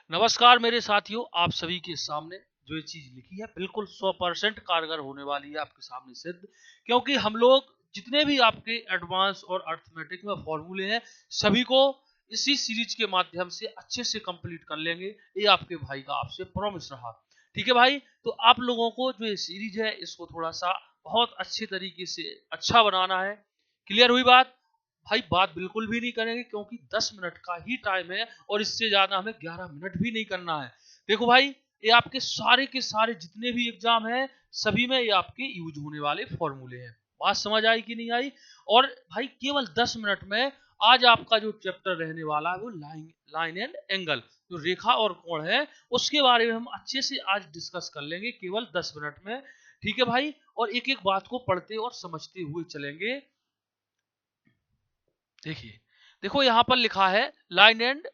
नमस्कार मेरे साथियों, आप सभी के सामने जो ये चीज लिखी है बिल्कुल 100% कारगर होने वाली है आपके सामने सिद्ध। क्योंकि हम लोग जितने भी आपके एडवांस और अर्थमेटिक में फॉर्मूले हैं सभी को इसी सीरीज के माध्यम से अच्छे से कंप्लीट कर लेंगे। ये आपके भाई का आपसे प्रॉमिस रहा। ठीक है भाई, तो आप लोगों को जो ये सीरीज है इसको थोड़ा सा बहुत अच्छे तरीके से अच्छा बनाना है। क्लियर हुई बात? भाई बात बिल्कुल भी नहीं करेंगे क्योंकि 10 मिनट का ही टाइम है और इससे ज्यादा हमें 11 मिनट भी नहीं करना है। देखो भाई, ये आपके सारे के सारे जितने भी एग्जाम हैं सभी में ये आपके यूज होने वाले फॉर्मूले हैं। बात समझ आई कि नहीं आई? और भाई केवल 10 मिनट में आज आपका जो चैप्टर रहने वाला है वो लाइन एंड एंगल, जो रेखा और कोण है उसके बारे में हम अच्छे से आज डिस्कस कर लेंगे केवल 10 मिनट में। ठीक है भाई, और एक एक बात को पढ़ते और समझते हुए चलेंगे। देखिए, देखो यहाँ पर लिखा है लाइन एंड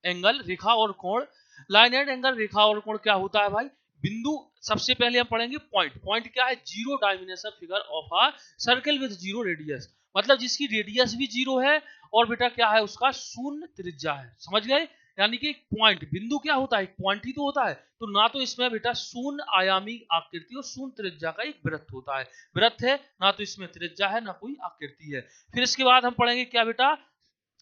एंगल, रेखा और कोण। लाइन एंड एंगल, रेखा और कोण क्या होता है भाई? बिंदु। सबसे पहले हम पढ़ेंगे पॉइंट। पॉइंट क्या है? Zero dimension figure of a circle with zero radius, मतलब जिसकी रेडियस भी जीरो है और बेटा क्या है उसका शून्य त्रिज्या है। समझ गए? यानी कि पॉइंट, बिंदु क्या होता है? एक पॉइंट ही तो होता है। तो ना तो इसमें बेटा शून्य आयामी आकृति और शून्य त्रिज्या का एक वृत्त होता है, वृत्त है ना, तो इसमें त्रिज्या है ना कोई आकृति है। फिर इसके बाद हम पढ़ेंगे क्या बेटा?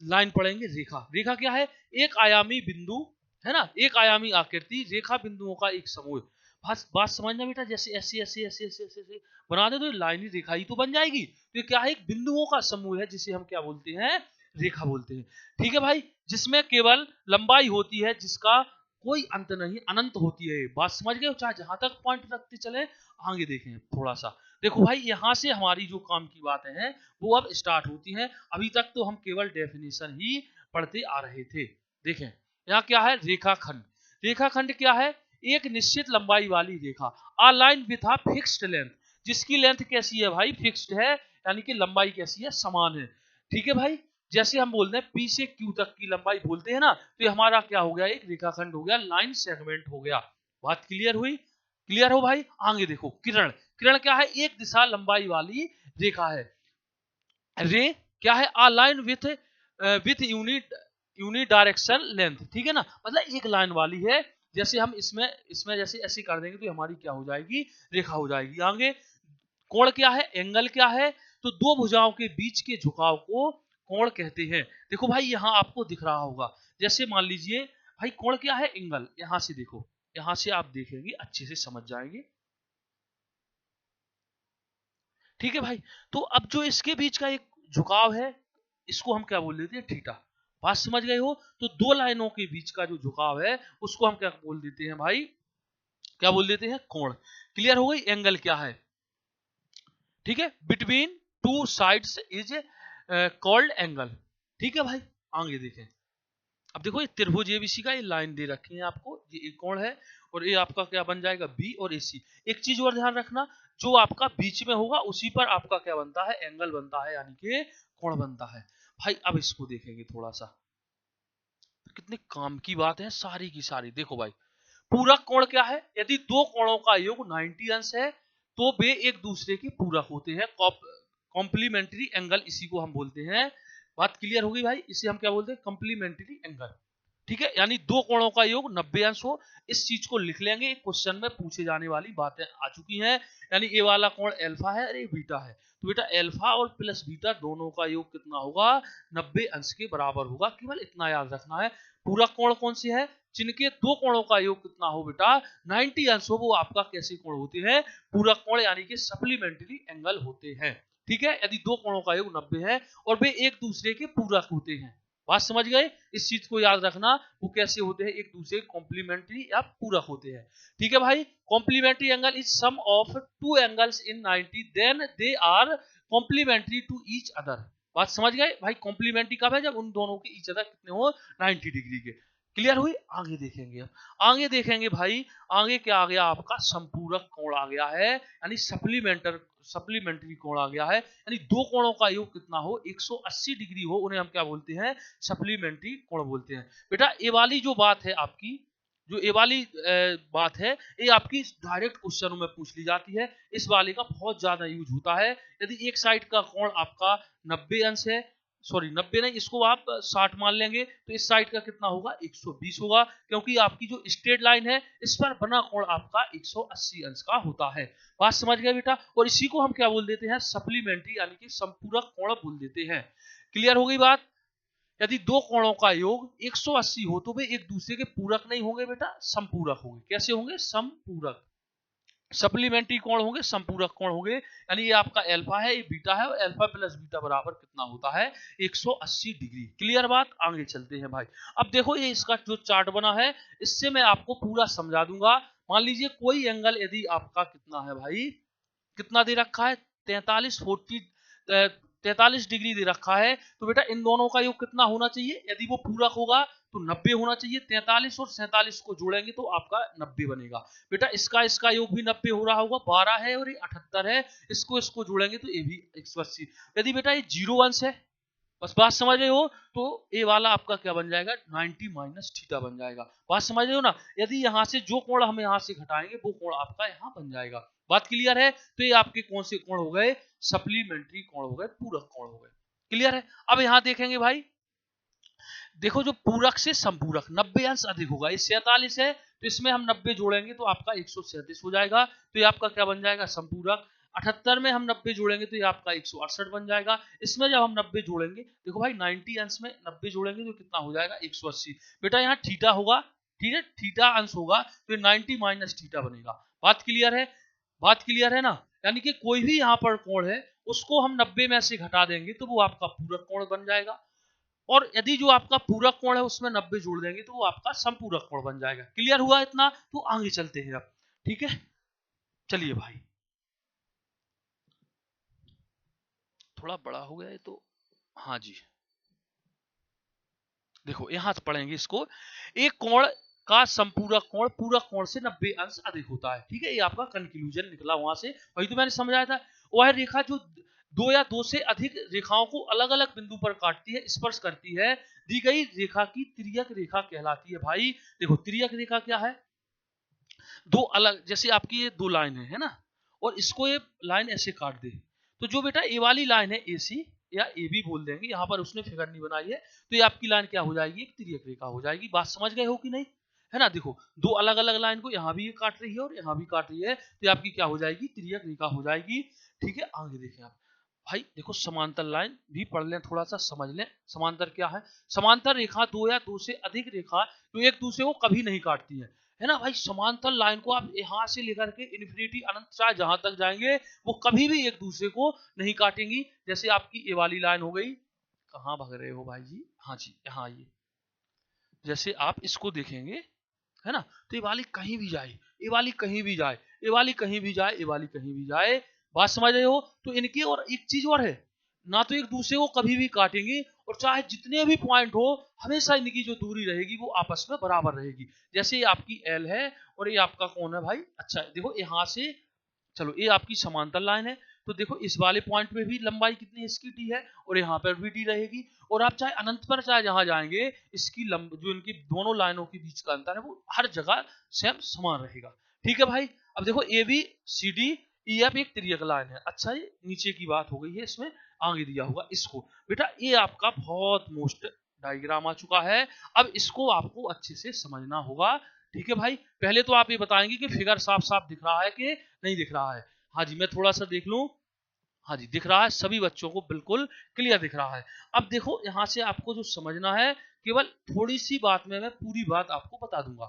लाइन पढ़ेंगे रेखा। रेखा क्या है? एक आयामी बिंदु, है ना, एक आयामी आकृति, रेखा बिंदुओं का एक समूह। बात समझना बेटा, जैसे ऐसे ऐसे ऐसे ऐसे ऐसे ऐसे बना दे तो लाइन रेखा ही तो बन जाएगी। तो ये क्या है? एक बिंदुओं का समूह है जिसे हम क्या बोलते हैं? रेखा बोलते हैं। ठीक है भाई, जिसमें केवल लंबाई होती है, जिसका कोई अंत नहीं, अनंत होती है। बात समझ गए? चाहे जहां तक पॉइंट रखते चले। आगे देखें थोड़ा सा। देखो भाई, यहां से हमारी जो काम की बातें हैं वो अब स्टार्ट होती हैं। अभी तक तो हम केवल डेफिनेशन ही पढ़ते आ रहे थे। देखें यहाँ क्या है? रेखाखंड। रेखाखंड क्या है? एक निश्चित लंबाई वाली रेखा, a line with a fixed length, जिसकी लेंथ कैसी है भाई? फिक्स्ड है, यानी कि लंबाई कैसी है? समान है। ठीक है भाई, जैसे हम बोलते हैं पी से क्यू तक की लंबाई बोलते हैं ना, तो ये हमारा क्या हो गया? एक रेखाखंड हो गया, लाइन सेगमेंट हो गया। बात क्लियर हुई? क्लियर हो भाई? आगे देखो किरण। किरण क्या है? एक दिशा लंबाई वाली रेखा है। रे क्या है? अ line with unit unit direction length. ठीक है ना, मतलब एक लाइन वाली है। जैसे हम इसमें इसमें जैसे ऐसे कर देंगे तो हमारी क्या हो जाएगी? रेखा हो जाएगी। आगे कोण क्या है? एंगल क्या है? तो दो भुजाओं के बीच के झुकाव को कोण कहते हैं। देखो भाई, यहां आपको दिख रहा होगा, जैसे मान लीजिए भाई कोण क्या है? एंगल। यहां से देखो, यहां से आप देखेंगे अच्छे से समझ जाएंगे। ठीक है भाई, तो अब जो इसके बीच का एक झुकाव है इसको हम क्या बोल देते हैं? थीटा। बात समझ गए हो? तो दो लाइनों के बीच का जो झुकाव है उसको हम क्या बोल देते हैं भाई? क्या बोल देते हैं? कोण। क्लियर हो गई? एंगल क्या है? ठीक है, between two sides is called angle. ठीक है भाई, आगे देखें। अब देखो ये त्रिभुज एबीसी का ये लाइन दे रखी है आपको, ये एक कोण है और ये आपका क्या बन जाएगा? बी और एसी। एक चीज और ध्यान रखना, जो आपका बीच में होगा उसी पर आपका क्या बनता है? एंगल बनता है, यानी कि कोण बनता है। भाई अब इसको देखेंगे थोड़ा सा, कितने काम की बात है सारी की सारी। देखो भाई, पूरक कोण क्या है? यदि दो कोणों का योग 90 अंश है तो वे एक दूसरे के पूरक होते हैं। कॉम्प्लीमेंट्री एंगल इसी को हम बोलते हैं। बात क्लियर होगी भाई? इसे हम क्या बोलते हैं? Complementary angle. ठीक है, यानी दो कोणों का योग 90 अंश हो। इस चीज को लिख लेंगे, एक क्वेश्चन में पूछे जाने वाली बातें आ चुकी हैं। यानी ये वाला कोण अल्फा है और ये बीटा है, तो बेटा अल्फा और प्लस बीटा दोनों का योग कितना होगा? 90 अंश के बराबर होगा। केवल इतना याद रखना है। पूरा कोण कौन सी है? जिनके दो कोणों का योग कितना हो बेटा? 90 अंश हो, वो आपका कैसे कोण होते हैं? पूरक कोण, यानी कि सप्लीमेंट्री एंगल होते हैं। ठीक है, यदि दो कोणों का योग 90 है और वे एक दूसरे के पूरक होते हैं। बात समझ गए? इस चीज को याद रखना, वो कैसे होते हैं? एक दूसरे कॉम्प्लीमेंट्री या पूरक होते हैं। ठीक है भाई, complementary angle is sum of two angles in 90 then they are complementary to each other. बात समझ गए भाई? कॉम्प्लीमेंट्री कब है? जब उन दोनों के ईच अदर कितने हो? 90 डिग्री के। क्लियर हुई? आगे देखेंगे अब। आगे देखेंगे भाई, आगे क्या आ गया? आपका संपूरक कोण आ गया है, यानी सप्लीमेंट्री कोण आ गया है। यानी दो कोणों का योग कितना हो? 180 डिग्री हो, उन्हें हम क्या बोलते हैं? सप्लीमेंट्री कोण बोलते हैं। बेटा ये वाली जो बात है आपकी, जो ये वाली बात है, ये आपकी डायरेक्ट क्वेश्चनों में पूछ ली जाती है। इस वाले का बहुत ज्यादा यूज होता है। यदि एक साइड का कोण आपका 90 अंश है, सॉरी 90 नहीं, इसको आप 60 मान लेंगे तो इस साइड का कितना होगा 120 होगा, क्योंकि आपकी जो स्ट्रेट लाइन है इस पर बना कोण आपका 180 अंश का होता है। बात समझ गए बेटा? और इसी को हम क्या बोल देते हैं, सप्लीमेंट्री यानी कि संपूरक कोण बोल देते हैं। क्लियर हो गई बात? यदि दो कोणों का योग 180 हो तो वे एक दूसरे के पूरक नहीं होंगे बेटा, संपूरक होंगे। कैसे होंगे? संपूरक। सप्लीमेंट्री कोण होंगे, संपूरक कोण होंगे, यानी ये आपका अल्फा है, ये बीटा है, और अल्फा प्लस बीटा बराबर कितना होता है 180 डिग्री। क्लियर बात? आगे चलते हैं भाई। अब देखो ये इसका जो चार्ट बना है इससे मैं आपको पूरा समझा दूंगा। मान लीजिए कोई एंगल यदि आपका कितना है भाई, कितना दे रखा है 43 डिग्री दे रखा है, तो बेटा इन दोनों का योग कितना होना चाहिए? यदि वो पूरक होगा तो 90 होना चाहिए। 43 और 47 को जोड़ेंगे तो आपका 90 बनेगा। बेटा इसका योग भी 90 हो रहा होगा, 12 है और ये 78 है, इसको जोड़ेंगे तो ये भी 180। यदि बेटा ये 0 अंश है, बस बात समझ रहे हो, तो ए वाला आपका क्या बन जाएगा 90 माइनस थीटा बन जाएगा। बात समझ रहे हो ना? यदि यहाँ से जो कोण हम यहाँ से घटाएंगे वो कोण आपका यहाँ बन जाएगा। बात क्लियर है? तो ये आपके कौन से कोण हो गए? सप्लीमेंट्री कोण हो गए, पूरक कोण हो गए। क्लियर है? अब यहाँ देखेंगे भाई, देखो जो पूरक से संपूरक 90 अंश अधिक होगा, ये 47 है तो इसमें हम 90 जोड़ेंगे तो आपका 137 हो जाएगा, तो ये आपका क्या बन जाएगा? संपूरक। 78 में हम 90 जोड़ेंगे तो ये आपका 168 बन जाएगा। इसमें जब हम 90 जोड़ेंगे, देखो भाई 90 अंश में 90 जोड़ेंगे तो कितना हो जाएगा 180। बेटा यहाँ थीटा होगा, ठीक है, थीटा अंश होगा तो 90 माइनस थीटा बनेगा। बात क्लियर है? बात क्लियर है ना? यानी कि कोई भी यहाँ पर कोण है उसको हम 90 में से घटा देंगे तो वो आपका पूरक कोण बन जाएगा, और यदि जो आपका पूरक कोण है उसमें 90 जोड़ देंगे तो वो आपका संपूरक कोण बन जाएगा। क्लियर हुआ इतना? तो आगे चलते हैं अब, ठीक है, चलिए भाई। थोड़ा बड़ा हो गया है तो हाँ जी, देखो यहां से पढ़ेंगे इसको। एक कोण का संपूरक कोण पूरक कोण से 90 अंश अधिक होता है, ठीक है, ये आपका कंक्लूजन निकला वहां से, वही तो मैंने समझाया था। वह रेखा जो दो या दो से अधिक रेखाओं को अलग अलग बिंदु पर काटती है, स्पर्श करती है, दी गई रेखा की तिर्यक रेखा कहलाती है। भाई देखो तिर्यक रेखा क्या है? दो अलग, जैसे आपकी ये दो लाइन है ना, और इसको ये लाइन ऐसे काट दे, तो जो बेटा ए वाली लाइन है AC या ए बी बोल देंगे, यहाँ पर उसने फिगर नहीं बनाई है, तो ये आपकी लाइन क्या हो जाएगी? एक तिर्यक रेखा हो जाएगी। बात समझ गए हो कि नहीं? है ना? देखो दो अलग अलग लाइन को यहाँ भी ये काट रही है और यहाँ भी काट रही है, तो ये आपकी क्या हो जाएगी? तिर्यक रेखा हो जाएगी। ठीक है, आगे देखें आप भाई, देखो समांतर लाइन भी पढ़ लें, थोड़ा सा समझ लें समांतर क्या है। समांतर रेखा दो या दो से अधिक रेखा जो एक दूसरे को कभी नहीं काटती है ना भाई। समांतर लाइन को आप यहाँ से लेकर के इन्फिनिटी अनंत चाहे जहां तक जाएंगे वो कभी भी एक दूसरे को नहीं काटेंगी। जैसे आपकी ये वाली लाइन हो गई, कहाँ भाग रहे हो भाई जी? हाँ जी, यहाँ आइए। जैसे आप इसको देखेंगे, है ना, तो ये वाली कहीं भी जाए, ये वाली कहीं भी जाए, ये वाली कहीं भी जाए, ये वाली कहीं भी जाए, बात समझ रहे हो? तो इनकी और एक चीज और है, ना तो एक दूसरे को कभी भी काटेंगे, और चाहे जितने भी पॉइंट हो हमेशा इनकी जो दूरी रहेगी वो आपस में बराबर रहेगी। जैसे ये आपकी L है और ये आपका कौन है भाई? अच्छा देखो यहाँ से, चलो ये आपकी समांतर लाइन है, तो देखो इस वाले पॉइंट पे भी लंबाई कितनी इसकी टी है और यहाँ पर भी टी रहेगी, और आप चाहे अनंत पर चाहे जहां जाएंगे इसकी जो इनकी दोनों लाइनों के बीच का अंतर है वो हर जगह सेम समान रहेगा। ठीक है भाई। अब देखो ABCDEF एक तिर्यक लाइन है। अच्छा ये नीचे की बात हो गई है, इसमें आगे दिया होगा इसको। बेटा ये आपका बहुत मोस्ट डायग्राम आ चुका है, अब इसको आपको अच्छे से समझना होगा। ठीक है भाई, पहले तो आप ये बताएंगे कि फिगर साफ साफ दिख रहा है कि नहीं दिख रहा है। हाँ जी, मैं थोड़ा सा देख लूं। हाँ जी दिख रहा है, सभी बच्चों को बिल्कुल क्लियर दिख रहा है। अब देखो यहाँ से आपको जो समझना है, केवल थोड़ी सी बात में मैं पूरी बात आपको बता दूंगा।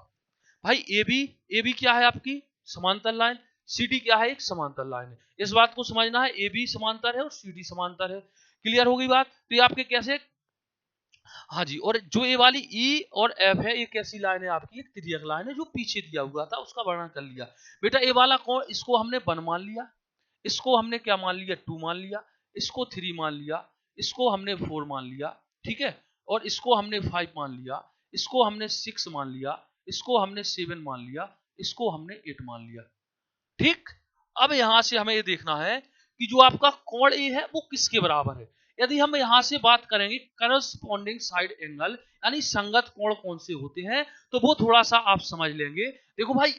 भाई AB क्या है? आपकी समांतर लाइन। CD क्या है? एक समांतर लाइन है। इस बात को समझना है, AB समांतर है और CD समांतर है। क्लियर हो गई बात? तो ये आपके कैसे, हाँ जी, और जो ये वाली E और F है ये कैसी लाइन है? आपकी एक तिर्यक लाइन है, जो पीछे दिया हुआ था उसका वर्णन कर लिया। बेटा ये वाला कौन, इसको हमने 1 मान लिया, इसको हमने क्या मान लिया? 2 मान लिया, इसको 3 मान लिया, इसको हमने 4 मान लिया, ठीक है, और इसको हमने 5 मान लिया, इसको हमने 6 मान लिया, इसको हमने 7 मान लिया, इसको हमने 8 मान लिया। ठीक, अब यहां से हमें ये देखना है कि जो आपका कोण ए है वो किसके बराबर है। यदि हम यहां से बात करेंगे करस्पॉन्डिंग साइड एंगल, यानी संगत कोण कौन से होते हैं, तो वो थोड़ा सा आप समझ लेंगे। देखो भाई,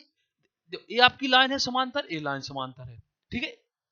ये आपकी लाइन है समांतर, ए लाइन समांतर है, ठीक है,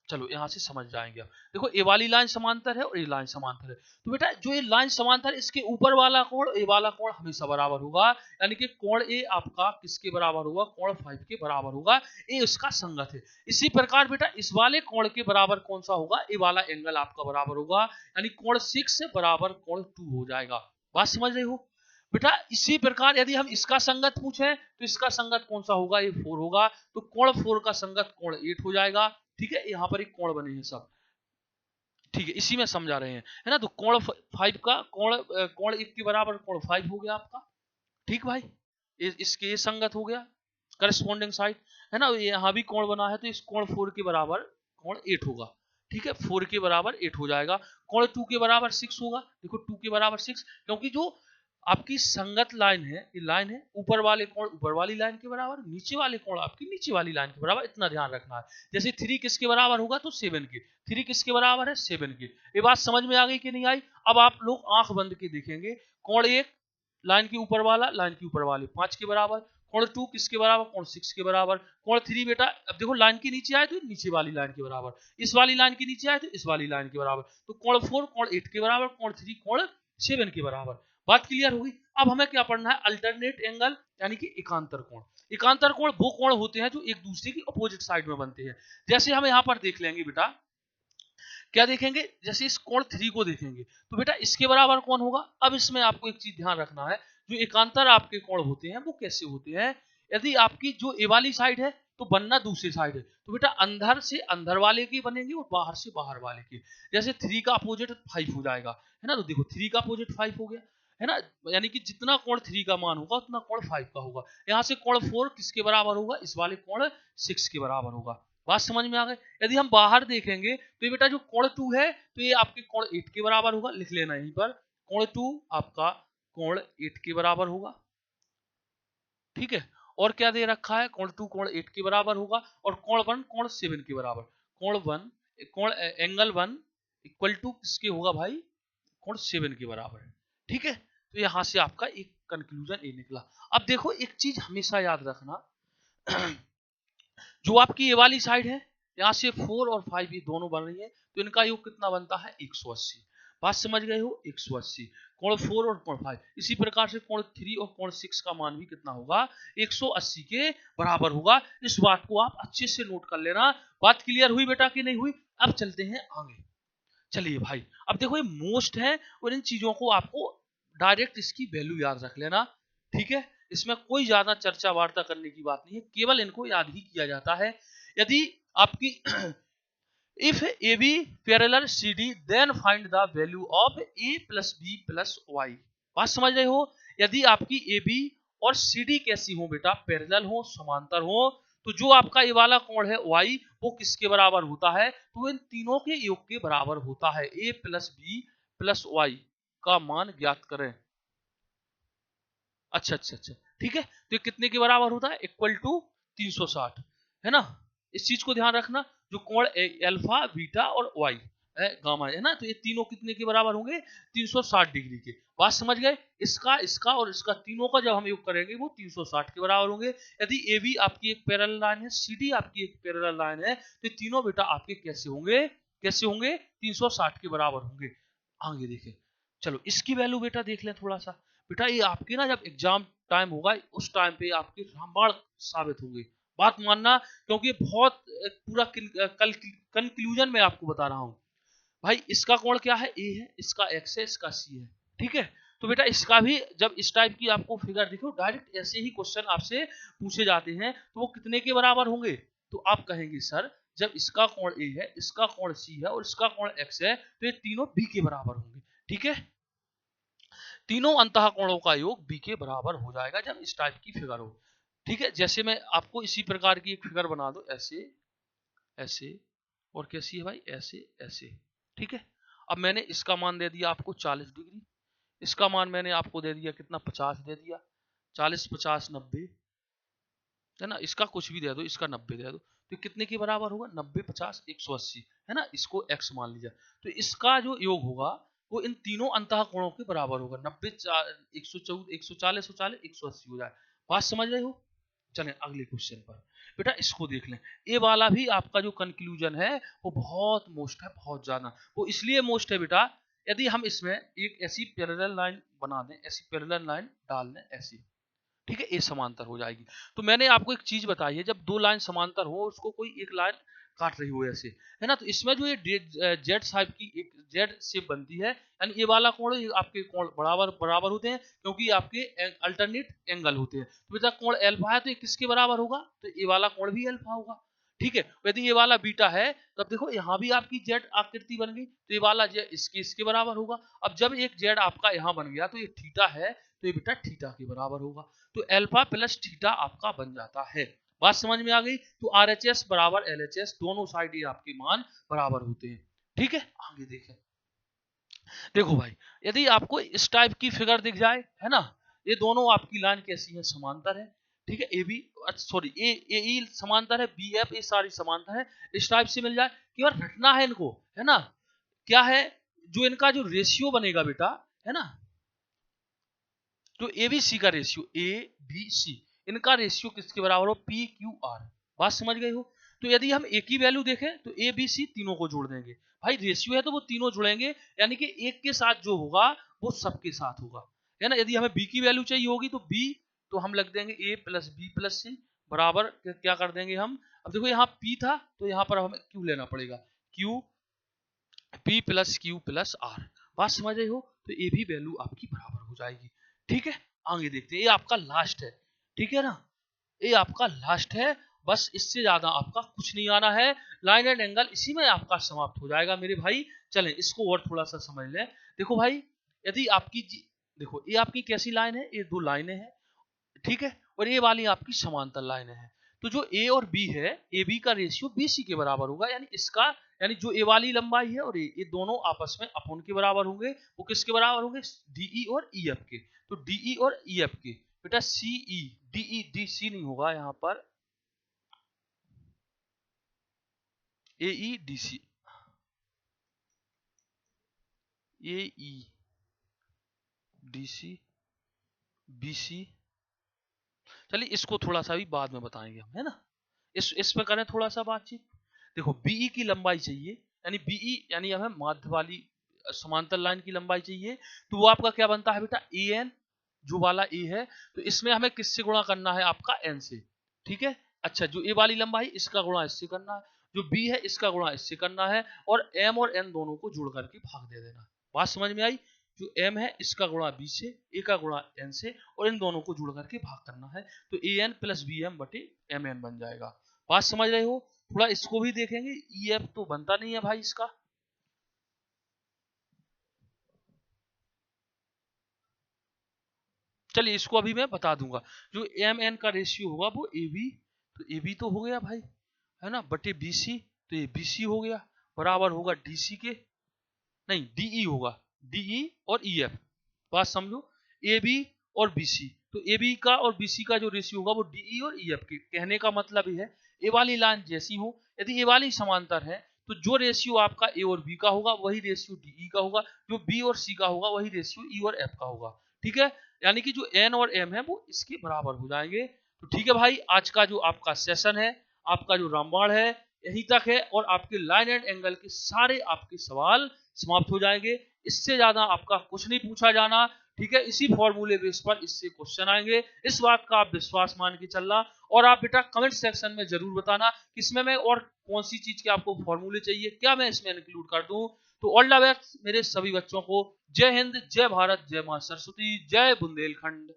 चलो यहाँ से समझ जाएंगे अब। देखो ए वाली लाइन समांतर है और ये लाइन समांतर है, तो बेटा जो ये लाइन समांतर है इसके ऊपर वाला कोण ए वाला कोण हमेशा बराबर होगा, यानी कि कोण ए आपका किसके बराबर होगा, कोण 5 के बराबर होगा, ए इसका संगत है। इसी प्रकार बेटा इस वाले कोण के बराबर कौन सा होगा, ए वाला एंगल आपका बराबर होगा, यानी कोण 6 से बराबर कोण 2 हो जाएगा। बात समझ रहे हो बेटा। इसी प्रकार यदि हम इसका संगत पूछें तो इसका संगत कौन सा होगा, ये 4 होगा, तो कोण 4 का संगत कोण 8 हो जाएगा। ठीक है, यहाँ पर एक कोण बने हैं सब, ठीक है, इसी में समझा रहे हैं, है ना। तो कोण 5 का कोण 1 के बराबर कोण 5 हो गया आपका। ठीक भाई, इसके ये संगत हो गया करस्पॉन्डिंग साइड, है ना। यहाँ भी कोण बना है तो इस कोण 4 के बराबर कोण 8 होगा। ठीक है, 4 के बराबर 8 हो जाएगा। कोण 2 के बराबर 6 होगा। देखो 2 के बराबर 6, क्योंकि जो आपकी संगत लाइन है, ये लाइन है, ऊपर वाले कोण ऊपर वाली लाइन के बराबर, नीचे वाले कोण आपकी नीचे वाली लाइन के बराबर, इतना ध्यान रखना है। जैसे 3 किसके बराबर होगा, तो 7 के। 3 किसके बराबर है, 7 के। ये बात समझ में आ गई कि नहीं आई। अब आप लोग आंख बंद के देखेंगे, कोण 1 लाइन के ऊपर वाला लाइन के ऊपर वाले 5 के बराबर, कोण 2 किसके बराबर, कोण 6 के बराबर, कोण 3 बेटा अब देखो लाइन के नीचे आए तो नीचे वाली लाइन के बराबर, इस वाली लाइन के नीचे आए तो इस वाली लाइन के बराबर, तो कोण 4 कोण 8 के बराबर, कोण 3 कोण 7 के बराबर। बात क्लियर होगी। अब हमें क्या पढ़ना है, अल्टरनेट एंगल, यानी कि एकांतर कोण। एकांतर कोण वो कोण होते हैं जो एक दूसरे की अपोजिट साइड में बनते हैं। जैसे हम यहाँ पर देख लेंगे बेटा, क्या देखेंगे, जैसे इस कोण 3 को देखेंगे तो बेटा इसके बराबर कौन होगा। अब इसमें आपको एक चीज ध्यान रखना है, जो एकांतर आपके कोण होते हैं वो कैसे होते हैं। यदि आपकी जो ए वाली साइड है तो बनना दूसरी साइड है, तो बेटा अंदर से अंदर वाले के बनेंगे और बाहर से बाहर वाले के। जैसे 3 का अपोजिट 5 हो जाएगा, है ना। तो देखो 3 का अपोजिट 5 हो गया, है ना, यानी कि जितना कोण 3 का मान होगा उतना कोण 5 का होगा। यहाँ से कोण 4 किसके बराबर होगा, इस वाले कोण 6 के बराबर होगा। बात समझ में आ गई। यदि हम बाहर देखेंगे तो ये बेटा जो कोण 2 है तो ये आपके कोण 8 के बराबर होगा, लिख लेना यहीं पर, कोण 2 आपका कोण 8 के बराबर होगा। ठीक है, और क्या दे रखा है, कोण 2 कोण 8 के बराबर होगा, और कोण 1 कोण 7 के बराबर। कोण 1 कोण एंगल 1 इक्वल टू किसके होगा भाई, कोण 7 के बराबर है। ठीक है, तो यहां से आपका एक कंक्लूजन ये निकला। अब देखो एक चीज हमेशा याद रखना, जो आपकी ये वाली साइड है, यहाँ से 4 और 5 ये दोनों बन रही है, तो इनका योग कितना बनता है, 180। बात समझ गए हो, 180। कोण 4 और कोण 5, इसी प्रकार से कोण 3 और कोण 6 का मान भी कितना होगा, 180 के बराबर होगा। इस बात को आप अच्छे से नोट कर लेना। बात क्लियर हुई बेटा कि नहीं हुई। अब चलते हैं आगे। चलिए भाई, अब देखो ये मोस्ट है और इन चीजों को आपको डायरेक्ट इसकी वैल्यू याद रख लेना। ठीक है, इसमें कोई ज्यादा चर्चा वार्ता करने की बात नहीं है, केवल इनको याद ही किया जाता है। यदि आपकी if A B parallel C D then find the value of a plus b plus y. बात समझ रहे हो। यदि आपकी ए बी और सी डी कैसी हो बेटा, पैरेलल हो, समांतर हो, तो जो आपका ये वाला कोण है y वो किसके बराबर होता है, तो इन तीनों के योग के बराबर होता है। a plus b plus y का मान ज्ञात करें। अच्छा, ठीक है, तो ये कितने के बराबर होता है, इक्वल टू 360, है ना। इस चीज को ध्यान रखना, जो कोण अल्फा बीटा और वाई है गामा है ना, तो ये तीनों कितने के बराबर होंगे, 360 डिग्री के। बात समझ गए। इसका इसका और इसका तीनों का जब हम योग करेंगे वो 360 के बराबर होंगे। यदि ए बी आपकी एक पैरेलल लाइन है, सी डी आपकी एक पैरेलल लाइन है, तो तीनों बेटा आपके कैसे होंगे, कैसे होंगे, 360 के बराबर होंगे। आगे देखें, चलो इसकी वैल्यू बेटा देख लें थोड़ा सा। बेटा ये आपके ना जब एग्जाम टाइम होगा उस टाइम पे आपके रामबाण साबित होंगे, बात मानना, क्योंकि बहुत पूरा कंक्लूजन में आपको बता रहा हूं। भाई इसका कोण क्या है, ए है, इसका एक्स है, इसका सी है। ठीक है, तो बेटा इसका भी जब इस टाइप की आपको फिगर दिखे, डायरेक्ट ऐसे ही क्वेश्चन आपसे पूछे जाते हैं, तो वो कितने के बराबर होंगे, तो आप कहेंगे सर जब इसका कोण ए है, इसका कोण सी है और इसका कोण एक्स है, तो ये तीनों बी के बराबर होंगे। ठीक है, तीनों अंतः कोणों का योग बी के बराबर हो जाएगा जब इस टाइप की फिगर हो। ठीक है, जैसे मैं आपको इसी प्रकार की एक फिगर बना दो, ऐसे ऐसे, और कैसी है भाई, ऐसे ऐसे। ठीक है, अब मैंने इसका मान दे दिया आपको 40 डिग्री, इसका मान मैंने आपको दे दिया कितना, 50 दे दिया, 40 50 90, है ना। इसका कुछ भी दे दो, इसका 90 दे दो, तो कितने के बराबर होगा, 90 50 180, है ना। इसको x मान लीजिए, तो इसका जो योग होगा वो इन तीनों अंतः कोणों के बराबर होगा। 90 140 140 180 हो जाए। बात समझ रहे हो। चलें अगले क्वेश्चन पर। बेटा इसको देख लें, ये वाला भी आपका जो कंक्लूजन है वो बहुत मोस्ट है, बहुत ज्यादा। वो इसलिए मोस्ट है बेटा, यदि हम इसमें एक ऐसी पैरेलल लाइन बना दें, ऐसी पैरेलल लाइन डाल दें ऐसी, ठीक है, ये समांतर हो जाएगी। तो मैंने आपको एक चीज बताई है, जब दो लाइन समांतर हो उसको कोई एक लाइन काट रही हो ऐसे, है ना, तो इसमें जो ये जेड साइड की एक जेड शेप बनती है, यानी ये वाला कोण ये आपके कोण बराबर बराबर होते हैं, क्योंकि आपके अल्टरनेट एंगल होते हैं। तो बेटा कोण अल्फा है तो ये किसके बराबर होगा, तो ये वाला कोण भी अल्फा होगा, ठीक है। यदि ये वाला बीटा है तो अब देखो यहाँ भी आपकी जेड आकृति बन गई, तो ये वाला जेड इसके बराबर होगा। अब जब एक जेड आपका यहाँ बन गया तो ये थीटा है, तो ये बेटा थीटा के बराबर होगा, तो अल्फा प्लस थीटा आपका बन जाता है। बात समझ में आ गई। तो RHS बराबर LHS, दोनों साइड ये आपके मान बराबर होते हैं, ठीक है। आगे देखें, देखो भाई, यदि आपको इस टाइप की फिगर दिख जाए, है ना, ये दोनों आपकी लाइन कैसी है, समांतर है, ठीक है। AB सॉरी AE समांतर है, BF ये सारी समांतर है, इस टाइप से मिल जाए, केवल रटना है इनको, है ना। क्या है, जो इनका जो रेशियो बनेगा बेटा, है ना, जो ABC का रेशियो ABC, इनका रेशियो किसके बराबर हो, PQR। बात समझ गए हो। तो यदि हम एक ही वैल्यू देखें तो ABC तीनों को जोड़ देंगे, भाई रेशियो है तो वो तीनों जुड़ेंगे, यानी कि एक के साथ जो होगा वो सबके साथ होगा, है ना। यदि हमें B की वैल्यू चाहिए होगी तो B, तो हम लग देंगे A plus B plus C बराबर क्या कर देंगे हम। अब देखो यहाँ P था तो यहाँ पर हमें Q लेना पड़ेगा, Q P plus Q plus R। बात समझ रहे हो। तो ये भी वैल्यू आपकी बराबर हो जाएगी, ठीक है। आगे देखते हैं, ये आपका लास्ट है, ठीक है ना, ये आपका लास्ट है, बस इससे ज्यादा आपका कुछ नहीं आना है। लाइन एंड एंगल इसी में आपका समाप्त हो जाएगा मेरे भाई। चलें इसको और थोड़ा सा समझ लें। देखो भाई, यदि आपकी देखो ये आपकी कैसी लाइन है, ये दो लाइनें हैं, ठीक है, और ये वाली आपकी समांतर लाइनें हैं। तो जो ए और बी है, ए बी का रेशियो बी सी के बराबर होगा, यानी इसका, यानी जो ए वाली लंबाई है और ये दोनों आपस में अपोन के बराबर होंगे। वो किसके बराबर होंगे, डीई और ईएफ के। तो डीई और ईएफ के, बेटा सीई, डीई डी सी नहीं होगा यहाँ पर, एई डी सी, एई डी सी बी सी। चलिए इसको थोड़ा सा भी बाद में बताएंगे हम, है ना, इस पे करें थोड़ा सा बातचीत। देखो बीई की लंबाई चाहिए, यानी बीई यानी हमें माध्य वाली समांतर लाइन की लंबाई चाहिए, तो वो आपका क्या बनता है बेटा, एन, जो वाला ए है, तो इसमें हमें किससे गुणा करना है, आपका एन से, ठीक है। अच्छा, जो ए वाली लंबाई इसका गुणा इससे करना है, जो बी है इसका गुणा इससे करना है, और एम और एन दोनों को जोड़ करके भाग दे देना। बात समझ में आई। जो एम है इसका गुणा बी से, ए का गुणा एन से, और इन दोनों को जोड़ करके भाग करना है, तो A N plus B M बटे एम एन बन जाएगा। बात समझ रहे हो। थोड़ा इसको भी देखेंगे, ई एफ तो बनता नहीं है भाई इसका, चलिए इसको अभी मैं बता दूंगा। जो एम एन का रेशियो होगा वो ए बी, तो ए बी तो हो गया भाई, है ना, बटे बी सी, तो ये बी सी हो गया, बराबर होगा डी सी के, नहीं डीई होगा, डीई और ईएफ। बात समझो, ए बी और बी सी, तो ए बी का और बी सी का जो रेशियो होगा वो डीई और ईएफ के। कहने का मतलब ये है, ए वाली लाइन जैसी हो, यदि ए वाली समांतर है तो जो रेशियो आपका ए और बी का होगा वही रेशियो डीई का होगा, जो बी और सी का होगा वही रेशियो ई और एफ का होगा, ठीक है। यानी कि जो एन और एम है वो इसके बराबर हो जाएंगे। तो ठीक है भाई, आज का जो आपका सेशन है, आपका जो रामबाण है, यहीं तक है, और आपके लाइन एंड एंगल के सारे आपके सवाल समाप्त हो जाएंगे। इससे ज्यादा आपका कुछ नहीं पूछा जाना, ठीक है। इसी फॉर्मूले बेस पर इससे क्वेश्चन आएंगे, इस बात का आप विश्वास मान के चलना। और आप बेटा कमेंट सेक्शन में जरूर बताना किसमें मैं और कौन सी चीज के आपको फॉर्मूले चाहिए, क्या मैं इसमें इंक्लूड कर दूं। तो ऑल द बेस्ट मेरे सभी बच्चों को। जय हिंद, जय भारत, जय मां सरस्वती, जय बुंदेलखंड।